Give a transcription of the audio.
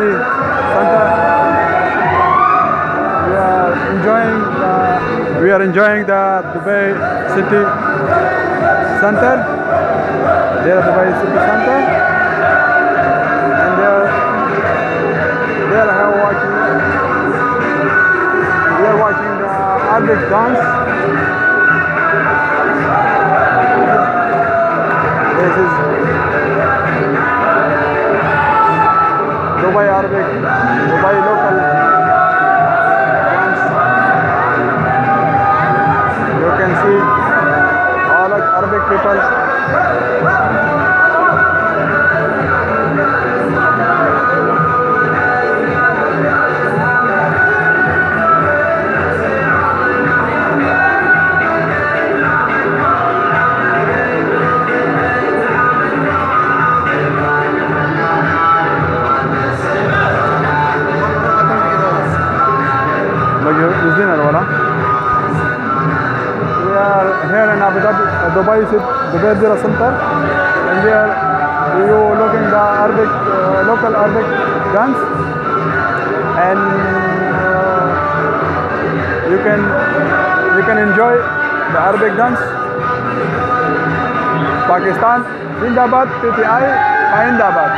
City Center. We are enjoying the Dubai City Center. There, Dubai City Center, and there we are watching the Arabic dance. This is Dubai Arabic, Dubai local dance. You can see all of Arabic people. We are here in Abu Dhabi, Dubai Dira Center, and we are looking the Arabic local Arabic dance, and you can enjoy the Arabic dance. Pakistan Zindabad, PTI Zindabad.